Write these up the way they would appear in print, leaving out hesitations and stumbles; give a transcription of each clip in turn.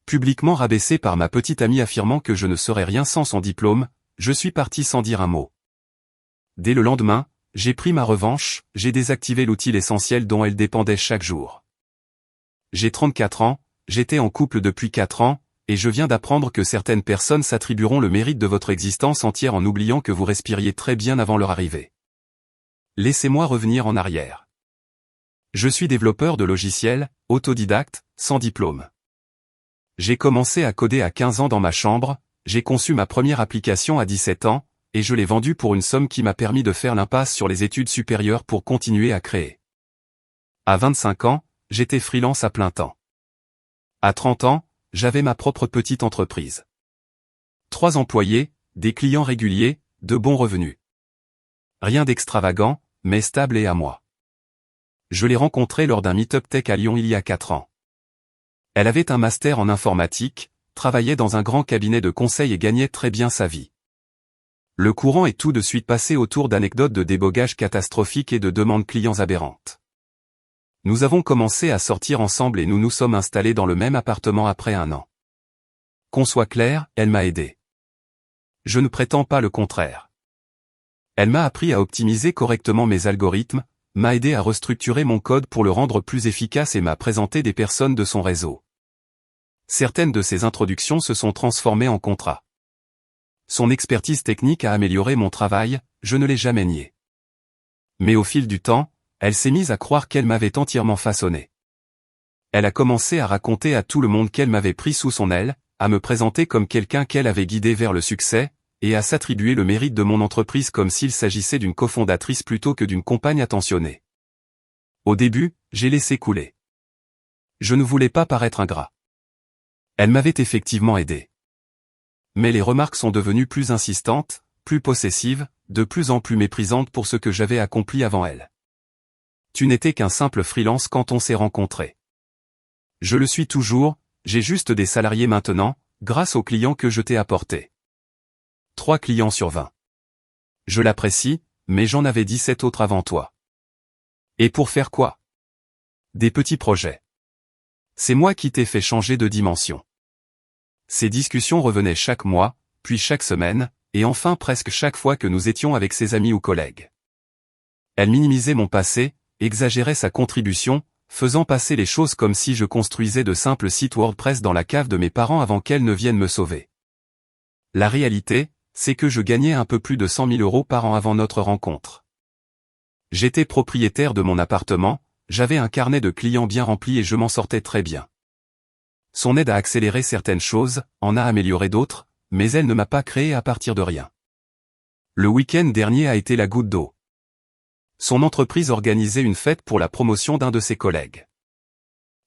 Publiquement rabaissé par ma petite amie affirmant que je ne serais rien sans son diplôme, je suis parti sans dire un mot. Dès le lendemain, j'ai pris ma revanche, j'ai désactivé l'outil essentiel dont elle dépendait chaque jour. J'ai 34 ans, j'étais en couple depuis 4 ans, et je viens d'apprendre que certaines personnes s'attribueront le mérite de votre existence entière en oubliant que vous respiriez très bien avant leur arrivée. Laissez-moi revenir en arrière. Je suis développeur de logiciels, autodidacte, sans diplôme. J'ai commencé à coder à 15 ans dans ma chambre, j'ai conçu ma première application à 17 ans, et je l'ai vendue pour une somme qui m'a permis de faire l'impasse sur les études supérieures pour continuer à créer. À 25 ans, j'étais freelance à plein temps. À 30 ans, j'avais ma propre petite entreprise. 3 employés, des clients réguliers, de bons revenus. Rien d'extravagant, mais stable et à moi. Je l'ai rencontrée lors d'un meet-up tech à Lyon il y a 4 ans. Elle avait un master en informatique, travaillait dans un grand cabinet de conseil et gagnait très bien sa vie. Le courant est tout de suite passé autour d'anecdotes de débogage catastrophiques et de demandes clients aberrantes. Nous avons commencé à sortir ensemble et nous nous sommes installés dans le même appartement après 1 an. Qu'on soit clair, elle m'a aidé. Je ne prétends pas le contraire. Elle m'a appris à optimiser correctement mes algorithmes, m'a aidé à restructurer mon code pour le rendre plus efficace et m'a présenté des personnes de son réseau. Certaines de ces introductions se sont transformées en contrats. Son expertise technique a amélioré mon travail, je ne l'ai jamais nié. Mais au fil du temps, elle s'est mise à croire qu'elle m'avait entièrement façonné. Elle a commencé à raconter à tout le monde qu'elle m'avait pris sous son aile, à me présenter comme quelqu'un qu'elle avait guidé vers le succès, et à s'attribuer le mérite de mon entreprise comme s'il s'agissait d'une cofondatrice plutôt que d'une compagne attentionnée. Au début, j'ai laissé couler. Je ne voulais pas paraître ingrat. Elle m'avait effectivement aidé. Mais les remarques sont devenues plus insistantes, plus possessives, de plus en plus méprisantes pour ce que j'avais accompli avant elle. Tu n'étais qu'un simple freelance quand on s'est rencontrés. Je le suis toujours, j'ai juste des salariés maintenant, grâce aux clients que je t'ai apportés. 3 clients sur 20. Je l'apprécie, mais j'en avais 17 autres avant toi. Et pour faire quoi? Des petits projets. C'est moi qui t'ai fait changer de dimension. Ces discussions revenaient chaque mois, puis chaque semaine, et enfin presque chaque fois que nous étions avec ses amis ou collègues. Elle minimisait mon passé, exagérait sa contribution, faisant passer les choses comme si je construisais de simples sites WordPress dans la cave de mes parents avant qu'elle ne vienne me sauver. La réalité, c'est que je gagnais un peu plus de 100 000 € par an avant notre rencontre. J'étais propriétaire de mon appartement, j'avais un carnet de clients bien rempli et je m'en sortais très bien. Son aide a accéléré certaines choses, en a amélioré d'autres, mais elle ne m'a pas créé à partir de rien. Le week-end dernier a été la goutte d'eau. Son entreprise organisait une fête pour la promotion d'un de ses collègues.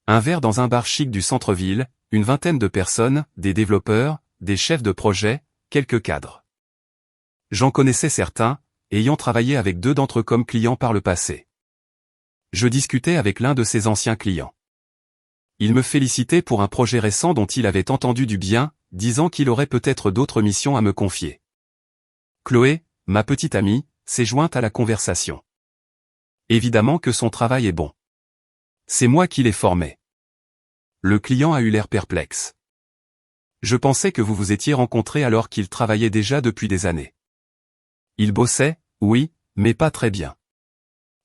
Un verre dans un bar chic du centre-ville, une vingtaine de personnes, des développeurs, des chefs de projet, quelques cadres. J'en connaissais certains, ayant travaillé avec 2 d'entre eux comme clients par le passé. Je discutais avec l'un de ses anciens clients. Il me félicitait pour un projet récent dont il avait entendu du bien, disant qu'il aurait peut-être d'autres missions à me confier. Chloé, ma petite amie, s'est jointe à la conversation. Évidemment que son travail est bon. C'est moi qui l'ai formé. Le client a eu l'air perplexe. Je pensais que vous vous étiez rencontrés alors qu'il travaillait déjà depuis des années. Il bossait, oui, mais pas très bien.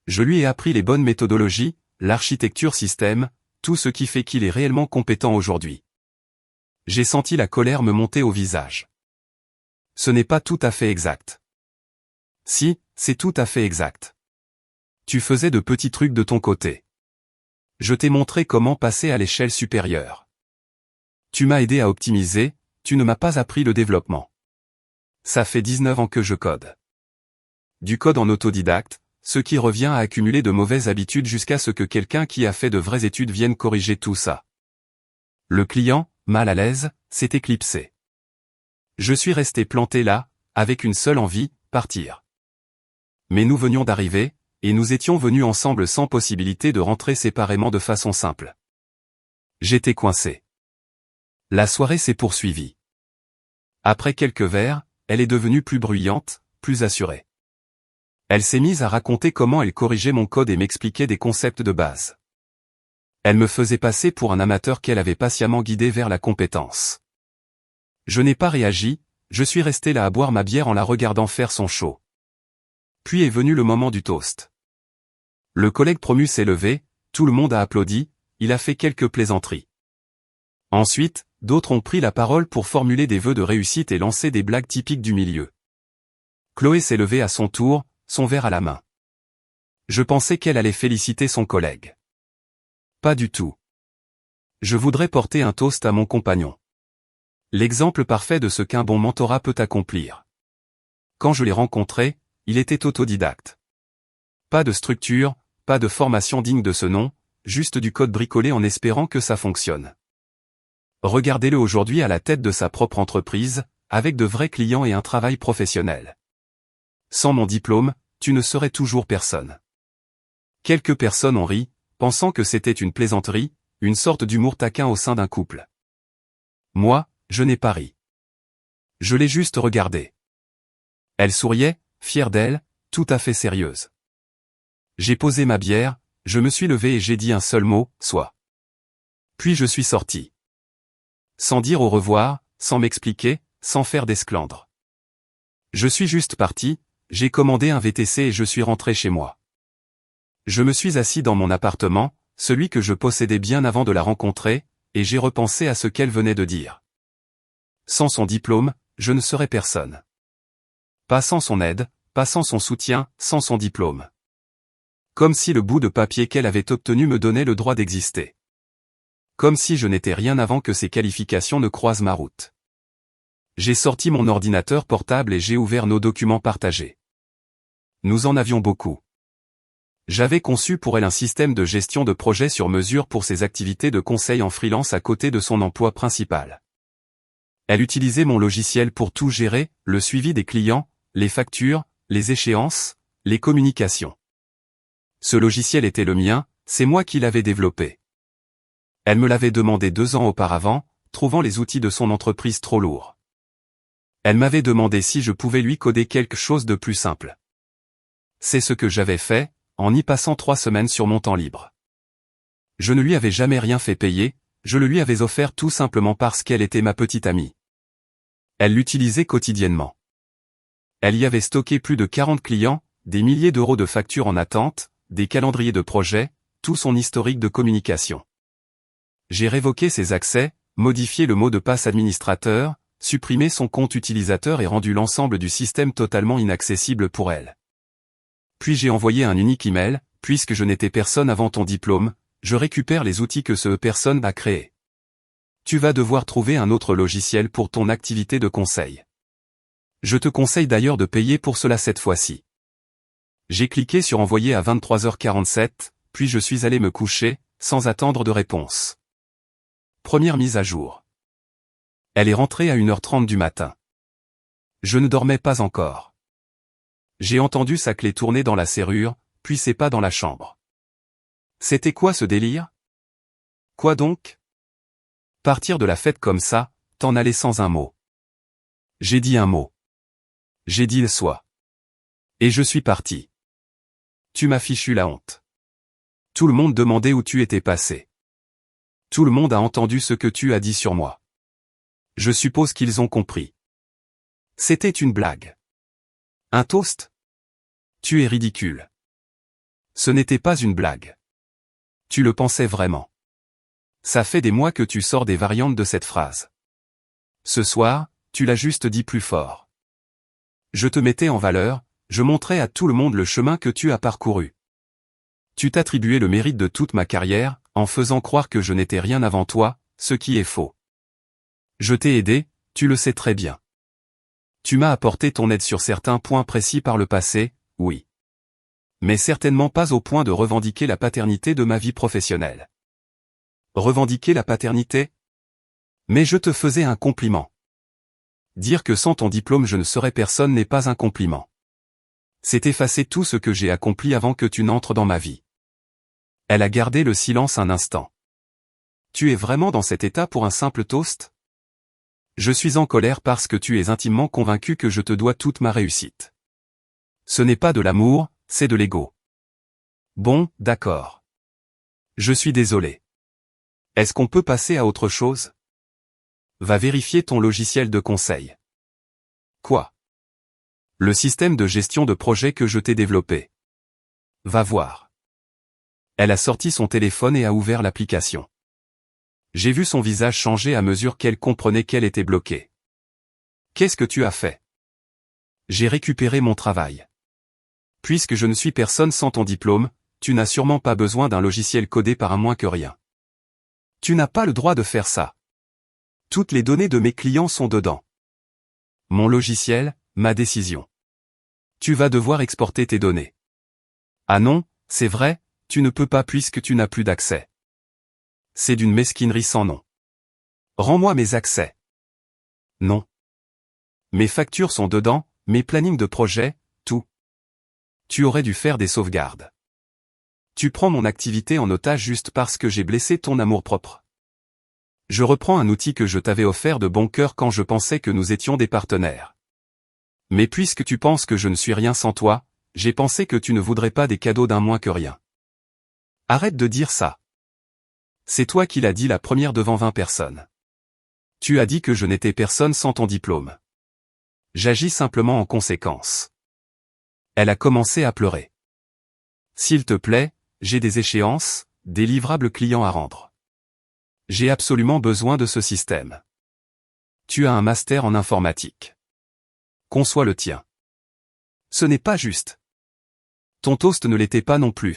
Je lui ai appris les bonnes méthodologies, l'architecture système, tout ce qui fait qu'il est réellement compétent aujourd'hui. J'ai senti la colère me monter au visage. Ce n'est pas tout à fait exact. Si, c'est tout à fait exact. Tu faisais de petits trucs de ton côté. Je t'ai montré comment passer à l'échelle supérieure. Tu m'as aidé à optimiser, tu ne m'as pas appris le développement. Ça fait 19 ans que je code. Du code en autodidacte, ce qui revient à accumuler de mauvaises habitudes jusqu'à ce que quelqu'un qui a fait de vraies études vienne corriger tout ça. Le client, mal à l'aise, s'est éclipsé. Je suis resté planté là, avec une seule envie, partir. Mais nous venions d'arriver, et nous étions venus ensemble sans possibilité de rentrer séparément de façon simple. J'étais coincé. La soirée s'est poursuivie. Après quelques verres, elle est devenue plus bruyante, plus assurée. Elle s'est mise à raconter comment elle corrigeait mon code et m'expliquait des concepts de base. Elle me faisait passer pour un amateur qu'elle avait patiemment guidé vers la compétence. Je n'ai pas réagi, je suis resté là à boire ma bière en la regardant faire son show. Puis est venu le moment du toast. Le collègue promu s'est levé, tout le monde a applaudi, il a fait quelques plaisanteries. Ensuite, d'autres ont pris la parole pour formuler des vœux de réussite et lancer des blagues typiques du milieu. Chloé s'est levée à son tour, son verre à la main. Je pensais qu'elle allait féliciter son collègue. Pas du tout. Je voudrais porter un toast à mon compagnon. L'exemple parfait de ce qu'un bon mentorat peut accomplir. Quand je l'ai rencontré, il était autodidacte. Pas de structure, pas de formation digne de ce nom, juste du code bricolé en espérant que ça fonctionne. Regardez-le aujourd'hui à la tête de sa propre entreprise, avec de vrais clients et un travail professionnel. Sans mon diplôme, tu ne serais toujours personne. Quelques personnes ont ri, pensant que c'était une plaisanterie, une sorte d'humour taquin au sein d'un couple. Moi, je n'ai pas ri. Je l'ai juste regardée. Elle souriait, fière d'elle, tout à fait sérieuse. J'ai posé ma bière, je me suis levé et j'ai dit un seul mot, soit. Puis je suis sorti. Sans dire au revoir, sans m'expliquer, sans faire d'esclandre. Je suis juste parti, j'ai commandé un VTC et je suis rentré chez moi. Je me suis assis dans mon appartement, celui que je possédais bien avant de la rencontrer, et j'ai repensé à ce qu'elle venait de dire. Sans son diplôme, je ne serais personne. Pas sans son aide, pas sans son soutien, sans son diplôme. Comme si le bout de papier qu'elle avait obtenu me donnait le droit d'exister. Comme si je n'étais rien avant que ses qualifications ne croisent ma route. J'ai sorti mon ordinateur portable et j'ai ouvert nos documents partagés. Nous en avions beaucoup. J'avais conçu pour elle un système de gestion de projet sur mesure pour ses activités de conseil en freelance à côté de son emploi principal. Elle utilisait mon logiciel pour tout gérer, le suivi des clients, les factures, les échéances, les communications. Ce logiciel était le mien, c'est moi qui l'avais développé. Elle me l'avait demandé 2 ans auparavant, trouvant les outils de son entreprise trop lourds. Elle m'avait demandé si je pouvais lui coder quelque chose de plus simple. C'est ce que j'avais fait, en y passant 3 semaines sur mon temps libre. Je ne lui avais jamais rien fait payer, je le lui avais offert tout simplement parce qu'elle était ma petite amie. Elle l'utilisait quotidiennement. Elle y avait stocké plus de 40 clients, des milliers d'euros de factures en attente, des calendriers de projet, tout son historique de communication. J'ai révoqué ses accès, modifié le mot de passe administrateur, supprimé son compte utilisateur et rendu l'ensemble du système totalement inaccessible pour elle. Puis j'ai envoyé un unique email, puisque je n'étais personne avant ton diplôme, je récupère les outils que ce personne a créés. Tu vas devoir trouver un autre logiciel pour ton activité de conseil. Je te conseille d'ailleurs de payer pour cela cette fois-ci. J'ai cliqué sur envoyer à 23h47, puis je suis allé me coucher, sans attendre de réponse. Première mise à jour. Elle est rentrée à 1h30 du matin. Je ne dormais pas encore. J'ai entendu sa clé tourner dans la serrure, puis ses pas dans la chambre. C'était quoi ce délire? Quoi donc? Partir de la fête comme ça, t'en aller sans un mot. J'ai dit un mot. J'ai dit le soit. Et je suis parti. Tu m'as fichu la honte. Tout le monde demandait où tu étais passé. Tout le monde a entendu ce que tu as dit sur moi. Je suppose qu'ils ont compris. C'était une blague. Un toast? Tu es ridicule. Ce n'était pas une blague. Tu le pensais vraiment. Ça fait des mois que tu sors des variantes de cette phrase. Ce soir, tu l'as juste dit plus fort. Je te mettais en valeur, je montrais à tout le monde le chemin que tu as parcouru. Tu t'attribuais le mérite de toute ma carrière, en faisant croire que je n'étais rien avant toi, ce qui est faux. Je t'ai aidé, tu le sais très bien. Tu m'as apporté ton aide sur certains points précis par le passé, oui. Mais certainement pas au point de revendiquer la paternité de ma vie professionnelle. Revendiquer la paternité? Mais je te faisais un compliment. Dire que sans ton diplôme je ne serais personne n'est pas un compliment. C'est effacer tout ce que j'ai accompli avant que tu n'entres dans ma vie. Elle a gardé le silence un instant. Tu es vraiment dans cet état pour un simple toast? Je suis en colère parce que tu es intimement convaincu que je te dois toute ma réussite. Ce n'est pas de l'amour, c'est de l'ego. Bon, d'accord. Je suis désolé. Est-ce qu'on peut passer à autre chose? Va vérifier ton logiciel de conseil. Quoi? Le système de gestion de projet que je t'ai développé. Va voir. Elle a sorti son téléphone et a ouvert l'application. J'ai vu son visage changer à mesure qu'elle comprenait qu'elle était bloquée. Qu'est-ce que tu as fait? J'ai récupéré mon travail. Puisque je ne suis personne sans ton diplôme, tu n'as sûrement pas besoin d'un logiciel codé par un moins que rien. Tu n'as pas le droit de faire ça. Toutes les données de mes clients sont dedans. Mon logiciel, ma décision. Tu vas devoir exporter tes données. Ah non, c'est vrai, tu ne peux pas puisque tu n'as plus d'accès. C'est d'une mesquinerie sans nom. Rends-moi mes accès. Non. Mes factures sont dedans, mes plannings de projet, tout. Tu aurais dû faire des sauvegardes. Tu prends mon activité en otage juste parce que j'ai blessé ton amour-propre. Je reprends un outil que je t'avais offert de bon cœur quand je pensais que nous étions des partenaires. Mais puisque tu penses que je ne suis rien sans toi, j'ai pensé que tu ne voudrais pas des cadeaux d'un moins que rien. Arrête de dire ça. C'est toi qui l'as dit la première devant 20 personnes. Tu as dit que je n'étais personne sans ton diplôme. J'agis simplement en conséquence. Elle a commencé à pleurer. S'il te plaît, j'ai des échéances, des livrables clients à rendre. J'ai absolument besoin de ce système. Tu as un master en informatique. Conçois le tien. Ce n'est pas juste. Ton toast ne l'était pas non plus.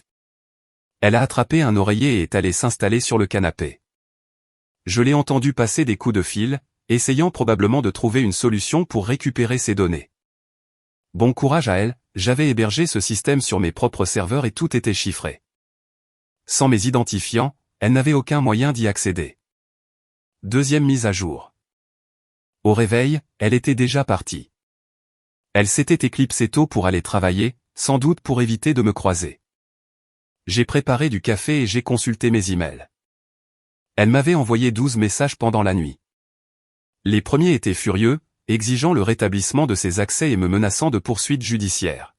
Elle a attrapé un oreiller et est allée s'installer sur le canapé. Je l'ai entendu passer des coups de fil, essayant probablement de trouver une solution pour récupérer ses données. Bon courage à elle, j'avais hébergé ce système sur mes propres serveurs et tout était chiffré. Sans mes identifiants, elle n'avait aucun moyen d'y accéder. Deuxième mise à jour. Au réveil, elle était déjà partie. Elle s'était éclipsée tôt pour aller travailler, sans doute pour éviter de me croiser. J'ai préparé du café et j'ai consulté mes emails. Elle m'avait envoyé 12 messages pendant la nuit. Les premiers étaient furieux, exigeant le rétablissement de ses accès et me menaçant de poursuites judiciaires.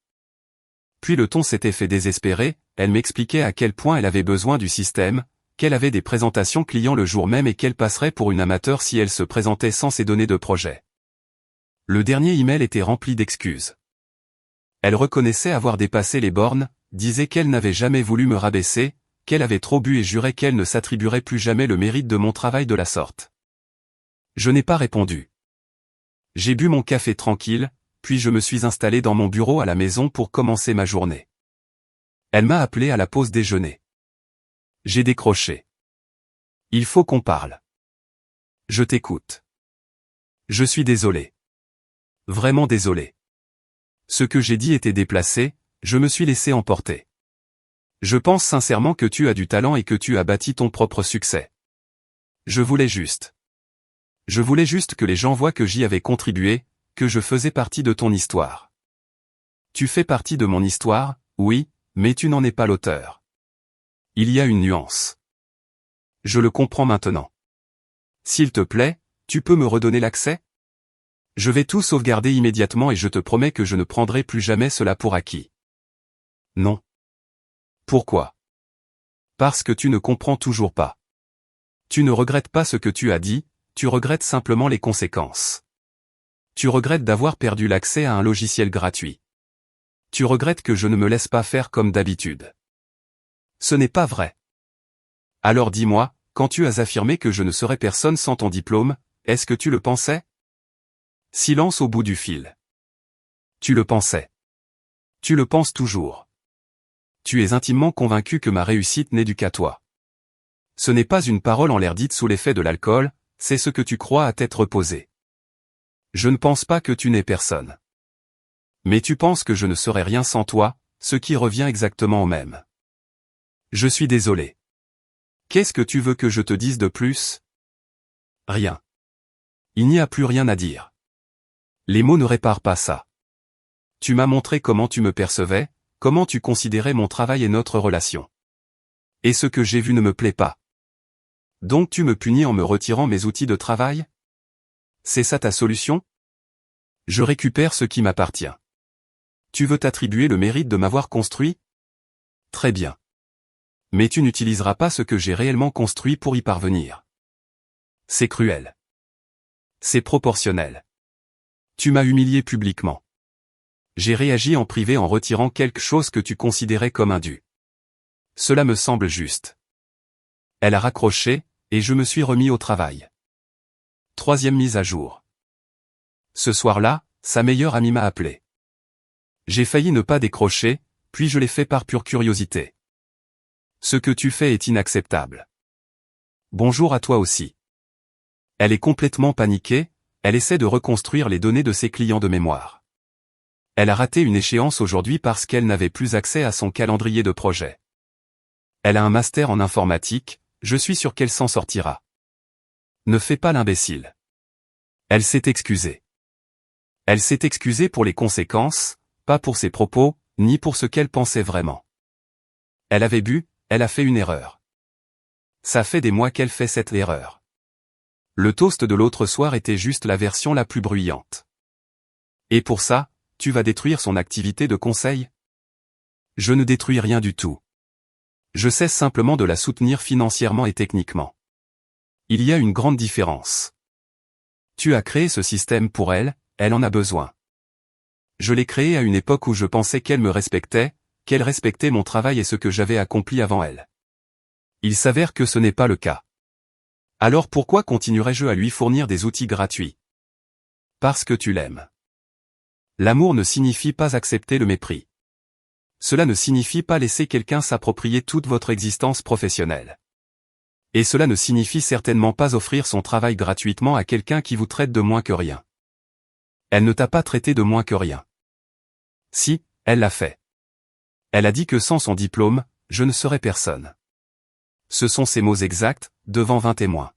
Puis le ton s'était fait désespéré, elle m'expliquait à quel point elle avait besoin du système, qu'elle avait des présentations clients le jour même et qu'elle passerait pour une amateur si elle se présentait sans ses données de projet. Le dernier email était rempli d'excuses. Elle reconnaissait avoir dépassé les bornes, disait qu'elle n'avait jamais voulu me rabaisser, qu'elle avait trop bu et jurait qu'elle ne s'attribuerait plus jamais le mérite de mon travail de la sorte. Je n'ai pas répondu. J'ai bu mon café tranquille, puis je me suis installé dans mon bureau à la maison pour commencer ma journée. Elle m'a appelé à la pause déjeuner. J'ai décroché. Il faut qu'on parle. Je t'écoute. Je suis désolé. Vraiment désolé. Ce que j'ai dit était déplacé, je me suis laissé emporter. Je pense sincèrement que tu as du talent et que tu as bâti ton propre succès. Je voulais juste que les gens voient que j'y avais contribué, que je faisais partie de ton histoire. Tu fais partie de mon histoire, oui, mais tu n'en es pas l'auteur. Il y a une nuance. Je le comprends maintenant. S'il te plaît, tu peux me redonner l'accès? Je vais tout sauvegarder immédiatement et je te promets que je ne prendrai plus jamais cela pour acquis. Non. Pourquoi? Parce que tu ne comprends toujours pas. Tu ne regrettes pas ce que tu as dit, tu regrettes simplement les conséquences. Tu regrettes d'avoir perdu l'accès à un logiciel gratuit. Tu regrettes que je ne me laisse pas faire comme d'habitude. Ce n'est pas vrai. Alors dis-moi, quand tu as affirmé que je ne serais personne sans ton diplôme, est-ce que tu le pensais? Silence au bout du fil. Tu le pensais. Tu le penses toujours. Tu es intimement convaincu que ma réussite n'est due qu'à toi. Ce n'est pas une parole en l'air dite sous l'effet de l'alcool, c'est ce que tu crois à t'être reposé. Je ne pense pas que tu n'es personne. Mais tu penses que je ne serais rien sans toi, ce qui revient exactement au même. Je suis désolé. Qu'est-ce que tu veux que je te dise de plus? Rien. Il n'y a plus rien à dire. Les mots ne réparent pas ça. Tu m'as montré comment tu me percevais, comment tu considérais mon travail et notre relation. Et ce que j'ai vu ne me plaît pas. Donc tu me punis en me retirant mes outils de travail? C'est ça ta solution? Je récupère ce qui m'appartient. Tu veux t'attribuer le mérite de m'avoir construit? Très bien. Mais tu n'utiliseras pas ce que j'ai réellement construit pour y parvenir. C'est cruel. C'est proportionnel. Tu m'as humilié publiquement. J'ai réagi en privé en retirant quelque chose que tu considérais comme indu. Cela me semble juste. Elle a raccroché, et je me suis remis au travail. 3e mise à jour. Ce soir-là, sa meilleure amie m'a appelé. J'ai failli ne pas décrocher, puis je l'ai fait par pure curiosité. Ce que tu fais est inacceptable. Bonjour à toi aussi. Elle est complètement paniquée, elle essaie de reconstruire les données de ses clients de mémoire. Elle a raté une échéance aujourd'hui parce qu'elle n'avait plus accès à son calendrier de projet. Elle a un master en informatique, je suis sûr qu'elle s'en sortira. Ne fais pas l'imbécile. Elle s'est excusée. Elle s'est excusée pour les conséquences, pas pour ses propos, ni pour ce qu'elle pensait vraiment. Elle avait bu, elle a fait une erreur. Ça fait des mois qu'elle fait cette erreur. Le toast de l'autre soir était juste la version la plus bruyante. Et pour ça, tu vas détruire son activité de conseil? Je ne détruis rien du tout. Je cesse simplement de la soutenir financièrement et techniquement. Il y a une grande différence. Tu as créé ce système pour elle, elle en a besoin. Je l'ai créé à une époque où je pensais qu'elle me respectait, qu'elle respectait mon travail et ce que j'avais accompli avant elle. Il s'avère que ce n'est pas le cas. Alors pourquoi continuerais-je à lui fournir des outils gratuits? Parce que tu l'aimes. L'amour ne signifie pas accepter le mépris. Cela ne signifie pas laisser quelqu'un s'approprier toute votre existence professionnelle. Et cela ne signifie certainement pas offrir son travail gratuitement à quelqu'un qui vous traite de moins que rien. Elle ne t'a pas traité de moins que rien. Si, elle l'a fait. Elle a dit que sans son diplôme, je ne serais personne. Ce sont ses mots exacts, devant 20 témoins.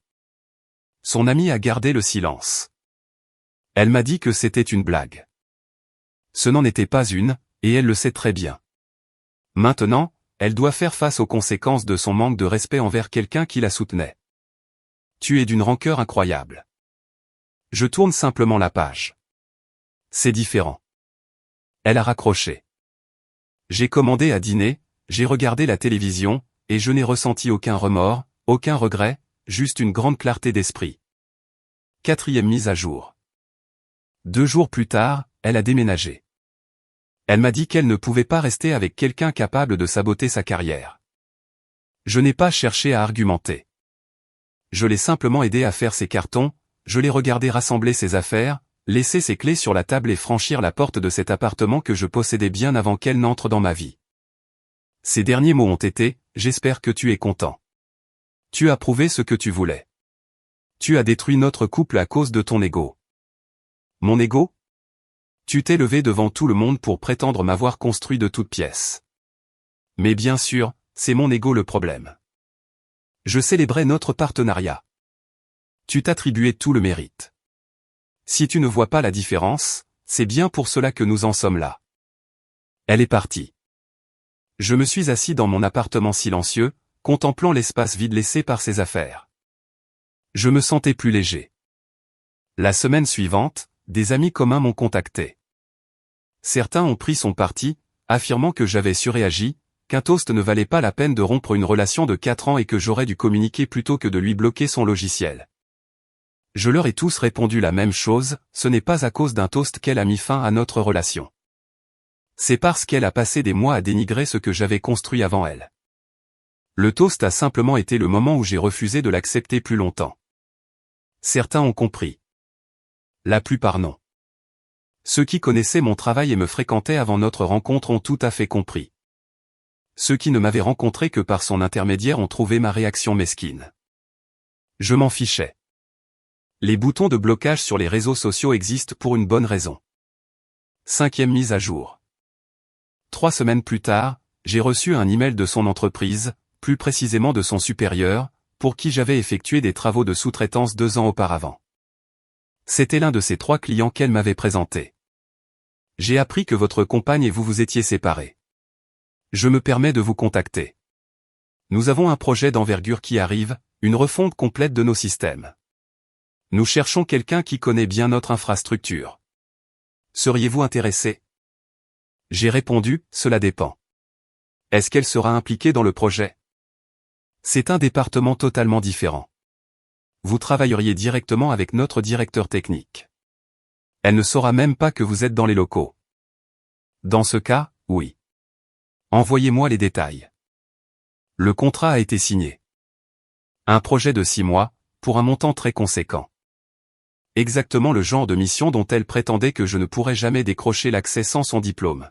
Son amie a gardé le silence. Elle m'a dit que c'était une blague. Ce n'en était pas une, et elle le sait très bien. Maintenant, elle doit faire face aux conséquences de son manque de respect envers quelqu'un qui la soutenait. Tu es d'une rancœur incroyable. Je tourne simplement la page. C'est différent. Elle a raccroché. J'ai commandé à dîner, j'ai regardé la télévision, et je n'ai ressenti aucun remords, aucun regret, juste une grande clarté d'esprit. 4e mise à jour. 2 jours plus tard, elle a déménagé. Elle m'a dit qu'elle ne pouvait pas rester avec quelqu'un capable de saboter sa carrière. Je n'ai pas cherché à argumenter. Je l'ai simplement aidé à faire ses cartons, je l'ai regardé rassembler ses affaires, laisser ses clés sur la table et franchir la porte de cet appartement que je possédais bien avant qu'elle n'entre dans ma vie. Ces derniers mots ont été « J'espère que tu es content. Tu as prouvé ce que tu voulais. Tu as détruit notre couple à cause de ton ego. » Mon ego? Tu t'es levé devant tout le monde pour prétendre m'avoir construit de toutes pièces. Mais bien sûr, c'est mon ego le problème. Je célébrais notre partenariat. Tu t'attribuais tout le mérite. Si tu ne vois pas la différence, c'est bien pour cela que nous en sommes là. Elle est partie. Je me suis assis dans mon appartement silencieux, contemplant l'espace vide laissé par ses affaires. Je me sentais plus léger. La semaine suivante, des amis communs m'ont contacté. Certains ont pris son parti, affirmant que j'avais surréagi, qu'un toast ne valait pas la peine de rompre une relation de 4 ans et que j'aurais dû communiquer plutôt que de lui bloquer son logiciel. Je leur ai tous répondu la même chose, ce n'est pas à cause d'un toast qu'elle a mis fin à notre relation. C'est parce qu'elle a passé des mois à dénigrer ce que j'avais construit avant elle. Le toast a simplement été le moment où j'ai refusé de l'accepter plus longtemps. Certains ont compris. La plupart non. Ceux qui connaissaient mon travail et me fréquentaient avant notre rencontre ont tout à fait compris. Ceux qui ne m'avaient rencontré que par son intermédiaire ont trouvé ma réaction mesquine. Je m'en fichais. Les boutons de blocage sur les réseaux sociaux existent pour une bonne raison. 5e mise à jour. 3 semaines plus tard, j'ai reçu un email de son entreprise, plus précisément de son supérieur, pour qui j'avais effectué des travaux de sous-traitance 2 ans auparavant. C'était l'un de ces 3 clients qu'elle m'avait présenté. J'ai appris que votre compagne et vous vous étiez séparés. Je me permets de vous contacter. Nous avons un projet d'envergure qui arrive, une refonte complète de nos systèmes. Nous cherchons quelqu'un qui connaît bien notre infrastructure. Seriez-vous intéressé? J'ai répondu, cela dépend. Est-ce qu'elle sera impliquée dans le projet? C'est un département totalement différent. Vous travailleriez directement avec notre directeur technique. Elle ne saura même pas que vous êtes dans les locaux. Dans ce cas, oui. Envoyez-moi les détails. Le contrat a été signé. Un projet de 6 mois, pour un montant très conséquent. Exactement le genre de mission dont elle prétendait que je ne pourrais jamais décrocher l'accès sans son diplôme.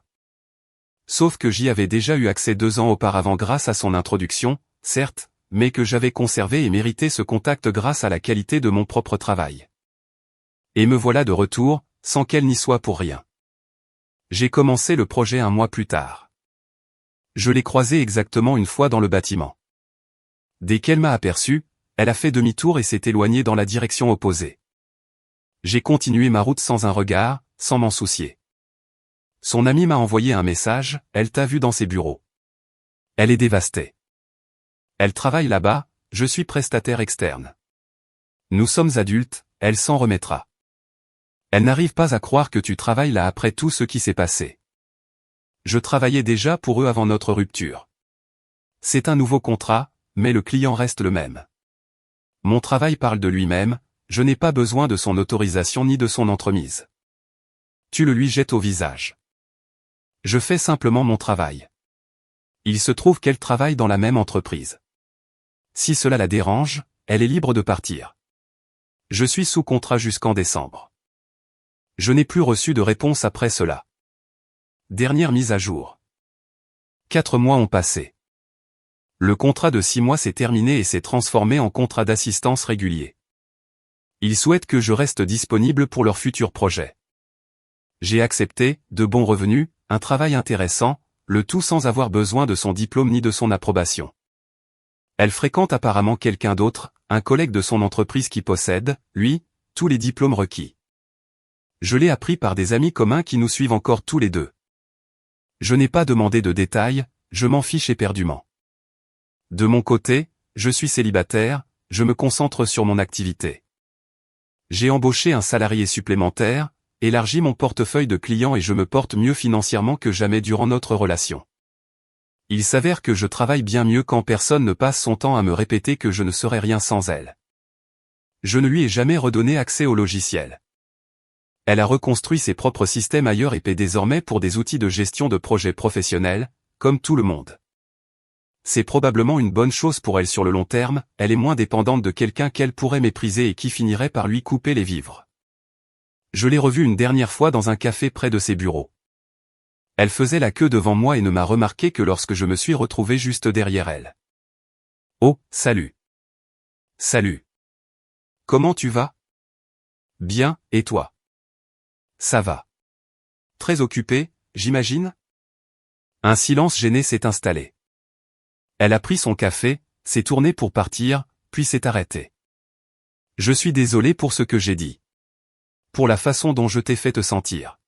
Sauf que j'y avais déjà eu accès 2 ans auparavant grâce à son introduction, certes, mais que j'avais conservé et mérité ce contact grâce à la qualité de mon propre travail. Et me voilà de retour, sans qu'elle n'y soit pour rien. J'ai commencé le projet 1 mois plus tard. Je l'ai croisée exactement une fois dans le bâtiment. Dès qu'elle m'a aperçu, elle a fait demi-tour et s'est éloignée dans la direction opposée. J'ai continué ma route sans un regard, sans m'en soucier. Son ami m'a envoyé un message, elle t'a vu dans ses bureaux. Elle est dévastée. Elle travaille là-bas, je suis prestataire externe. Nous sommes adultes, elle s'en remettra. Elle n'arrive pas à croire que tu travailles là après tout ce qui s'est passé. Je travaillais déjà pour eux avant notre rupture. C'est un nouveau contrat, mais le client reste le même. Mon travail parle de lui-même, je n'ai pas besoin de son autorisation ni de son entremise. Tu le lui jettes au visage. Je fais simplement mon travail. Il se trouve qu'elle travaille dans la même entreprise. Si cela la dérange, elle est libre de partir. Je suis sous contrat jusqu'en décembre. Je n'ai plus reçu de réponse après cela. Dernière mise à jour. 4 mois ont passé. Le contrat de 6 mois s'est terminé et s'est transformé en contrat d'assistance régulier. Ils souhaitent que je reste disponible pour leur futur projet. J'ai accepté, de bons revenus, un travail intéressant, le tout sans avoir besoin de son diplôme ni de son approbation. Elle fréquente apparemment quelqu'un d'autre, un collègue de son entreprise qui possède, lui, tous les diplômes requis. Je l'ai appris par des amis communs qui nous suivent encore tous les deux. Je n'ai pas demandé de détails, je m'en fiche éperdument. De mon côté, je suis célibataire, je me concentre sur mon activité. J'ai embauché un salarié supplémentaire, élargi mon portefeuille de clients et je me porte mieux financièrement que jamais durant notre relation. Il s'avère que je travaille bien mieux quand personne ne passe son temps à me répéter que je ne serais rien sans elle. Je ne lui ai jamais redonné accès au logiciel. Elle a reconstruit ses propres systèmes ailleurs et paie désormais pour des outils de gestion de projets professionnels, comme tout le monde. C'est probablement une bonne chose pour elle sur le long terme, elle est moins dépendante de quelqu'un qu'elle pourrait mépriser et qui finirait par lui couper les vivres. Je l'ai revue une dernière fois dans un café près de ses bureaux. Elle faisait la queue devant moi et ne m'a remarqué que lorsque je me suis retrouvé juste derrière elle. Oh, salut. Salut. Comment tu vas? Bien, et toi? Ça va. Très occupé, j'imagine? Un silence gêné s'est installé. Elle a pris son café, s'est tournée pour partir, puis s'est arrêtée. Je suis désolé pour ce que j'ai dit. Pour la façon dont je t'ai fait te sentir.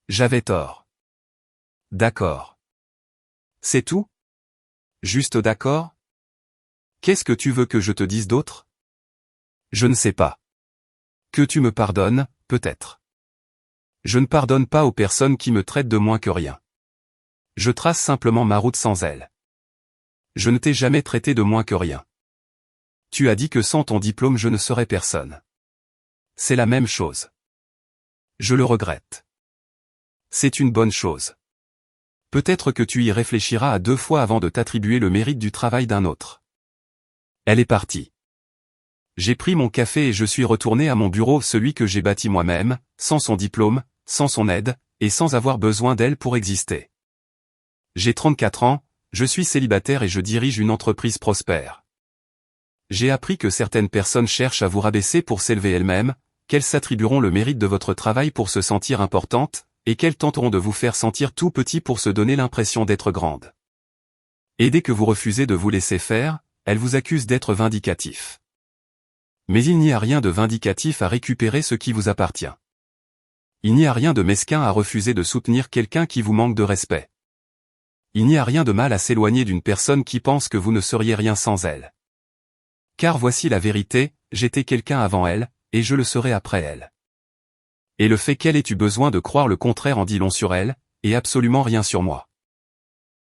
J'avais tort. D'accord. C'est tout? Juste d'accord? Qu'est-ce que tu veux que je te dise d'autre? Je ne sais pas. Que tu me pardonnes, peut-être. Je ne pardonne pas aux personnes qui me traitent de moins que rien. Je trace simplement ma route sans elles. Je ne t'ai jamais traité de moins que rien. Tu as dit que sans ton diplôme je ne serais personne. C'est la même chose. Je le regrette. C'est une bonne chose. Peut-être que tu y réfléchiras à 2 fois avant de t'attribuer le mérite du travail d'un autre. Elle est partie. J'ai pris mon café et je suis retourné à mon bureau, celui que j'ai bâti moi-même, sans son diplôme, sans son aide, et sans avoir besoin d'elle pour exister. J'ai 34 ans, je suis célibataire et je dirige une entreprise prospère. J'ai appris que certaines personnes cherchent à vous rabaisser pour s'élever elles-mêmes, qu'elles s'attribueront le mérite de votre travail pour se sentir importantes, et qu'elles tenteront de vous faire sentir tout petit pour se donner l'impression d'être grandes. Et dès que vous refusez de vous laisser faire, elles vous accusent d'être vindicatif. Mais il n'y a rien de vindicatif à récupérer ce qui vous appartient. Il n'y a rien de mesquin à refuser de soutenir quelqu'un qui vous manque de respect. Il n'y a rien de mal à s'éloigner d'une personne qui pense que vous ne seriez rien sans elle. Car voici la vérité, j'étais quelqu'un avant elle, et je le serai après elle. Et le fait qu'elle ait eu besoin de croire le contraire en dit long sur elle, et absolument rien sur moi.